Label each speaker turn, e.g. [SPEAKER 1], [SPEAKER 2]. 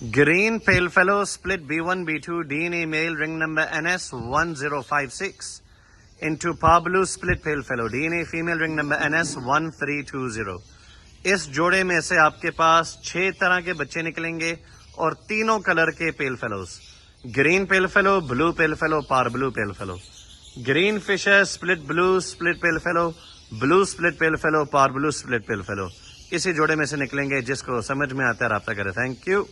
[SPEAKER 1] Green pale fellow split B1 B2 DNA male ring number NS1056 into Parblue split pale fellow DNA female ring number NS1320। इस जोड़े में से आपके पास 6 तरह के बच्चे निकलेंगे और तीनों कलर के pale fallows, green pale fallow, blue pale fallow, parblue pale fallow. Green fisher split blue split pale fallow, blue split pale fallow, parblue split pale fallow. इसी जोड़े में से निकलेंगे। जिसको समझ में आता है राब्ता करें। Thank you.